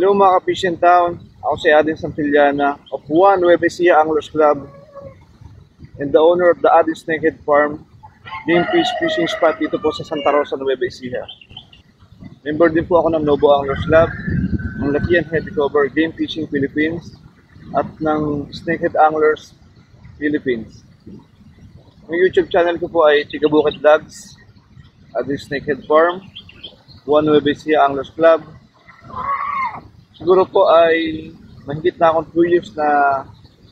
Hello mga ka-Fishing Town, ako si Adin Santillana of One Nueva Ecija Anglers Club and the owner of the Adin Snakehead Farm, game fish fishing spot dito po sa Santa Rosa, Nueva Ecija. Member din po ako ng Novo Anglers Club, ng Lakian Heavy Cover Game Fishing Philippines at ng Snakehead Anglers Philippines. Ang YouTube channel ko po ay Chikabukid Vlogs, Adin Snakehead Farm, One Nueva Ecija Anglers Club. Siguro po ay mahigit na akong 2 years na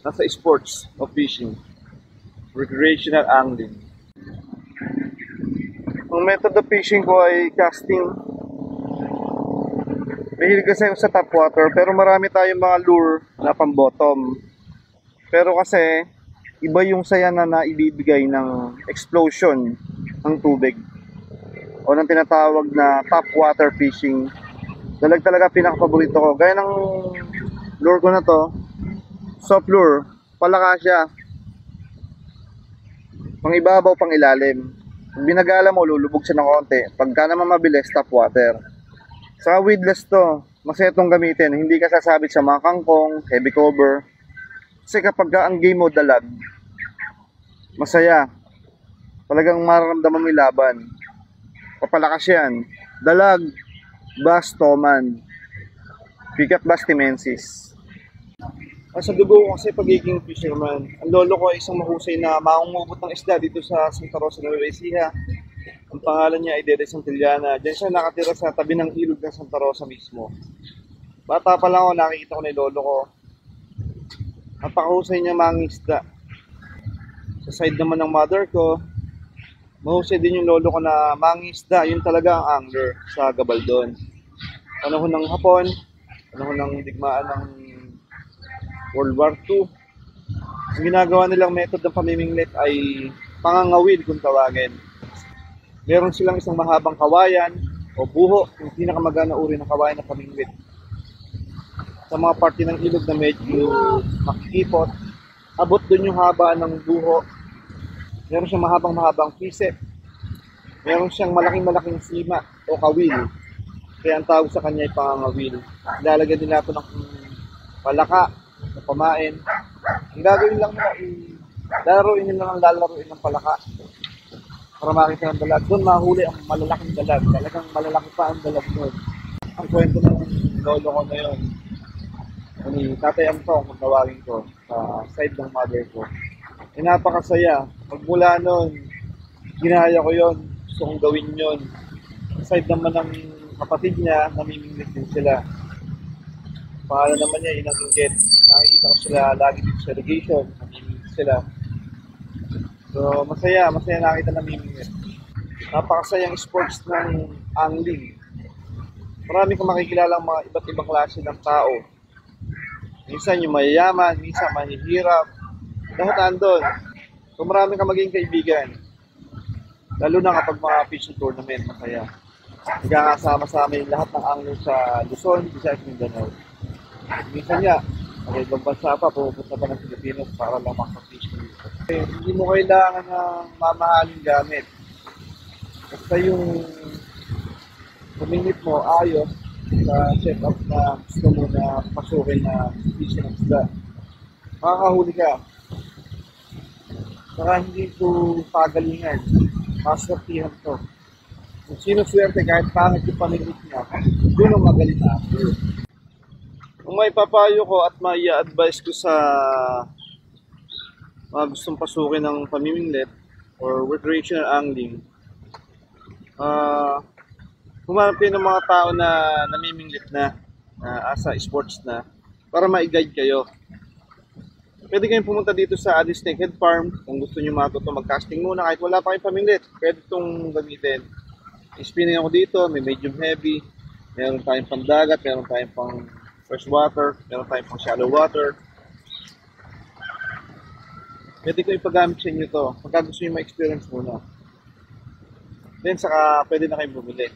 nasa sports of fishing, recreational angling. Ang method of fishing ko ay casting. Mahilig kasi ako sa top water, pero marami tayong mga lure na pang bottom. Pero kasi iba yung saya na naibibigay ng explosion ng tubig o ng tinatawag na top water fishing. Talaga pinaka-paborito ko. Gaya ng lure ko na to, soft lure, palaka siya. Pang ibabaw, pang ilalim. Pag binagala mo, lulubog siya ng konti. Pagka naman mabilis, top water. Sa weedless to, masaya itong gamitin. Hindi ka sasabit sa mga kangkong, heavy cover. Kasi kapag ang game mo dalag, masaya. Talagang mararamdaman mo yung laban. Papalakas yan. Dalag, bass, toman, pikat bass, timensis. Sa dugo ko kasi pagiging fisherman, ang lolo ko ay isang mahusay na mangungubot ng isda dito sa Santa Rosa, Nueva Ecija. Ang pangalan niya ay Dede Santillana. Diyan siya nakatira sa tabi ng ilog ng Santa Rosa mismo. Bata pa lang ako, nakikita ko na yung lolo ko. Napakahusay niya mangisda. Sa side naman ng mother ko, mahusay din yung lolo ko na mangisda. Yun talaga ang angler sa Gabaldon. Panahon ng Hapon, panahon ng digmaan ng World War II. Ang ginagawa nilang method ng pamimingwit ay pangangawil kung tawagin. Meron silang isang mahabang kawayan o buho, yung pinakamagana uri ng kawayan ng pamingwit. Sa mga parte ng ilog na medyo makikipot, abot dun yung haba ng buho. Meron siyang mahabang pise. Meron siyang malaking sima o kawil. Kaya ang tawag sa kanya ay pangangawil. Ilalagyan nila ito ng palaka, na pamain. Ang gagawin lang nila lalaruin ng palaka. Para makita ng dalag. Doon mahuli ang malalaking dalag. Talagang malalaki pa ang dalag doon. Ang kwento ng lolo ko na yun, ni Tatay Antong, kung tawagin ko, sa side ng mother ko. Ay napakasaya. Magmula noon, ginaya ko yon, gusto kong gawin yon. Sa side naman ng kapatid niya, namimingwit din sila. Pahala naman niya, inang inggit. Nakikita ko sila lagi dito sa irrigation, namimingwit sila. So, masaya nakita namimingwit. Napakasayang sports ng angling. Marami kong makikilalang mga iba't ibang klase ng tao. Minsan yung mayayaman, minsan mahihirap. Lahat andun. So marami kang maging kaibigan. Lalo na kapag mga fishing tournament, masaya. Nagkakasama-sama yung lahat ng angler sa Luzon, Visayas, Mindanao. Minsan nga, may ibang bansa pa, pupunta pa ng Pilipinas para lang makapag-fishing. Hindi mo kailangan ng mamahaling gamit. Basta yung pamingwit mo, ayos, sa setup na gusto mo na pasukin na fishing ng isda. Makakahuli ka. Saka hindi ito pagalingan. Maswertihan to. Kung sino swerte, kahit pangit yung pamingwit niya, doon ang magaling na. Kung may papayo ko at may advice ko sa mga gustong pasukin ng pamimingwit or recreational angling, humanap kayo ng mga tao na namimingwit na, asa sports na, para ma-guide kayo. Pwede kayong pumunta dito sa Adin Snakehead Farm kung gusto nyo matuto mag-casting muna kahit wala pa kayong pamingwit. Pwede itong gamitin. Spinning ako dito, may medium heavy, meron tayong pandagat, meron tayong pang fresh water, meron tayong pang shallow water. Pwede ko ipagamit sa inyo to pagka gusto nyo ma-experience muna. Then saka pwede na kayong bumili.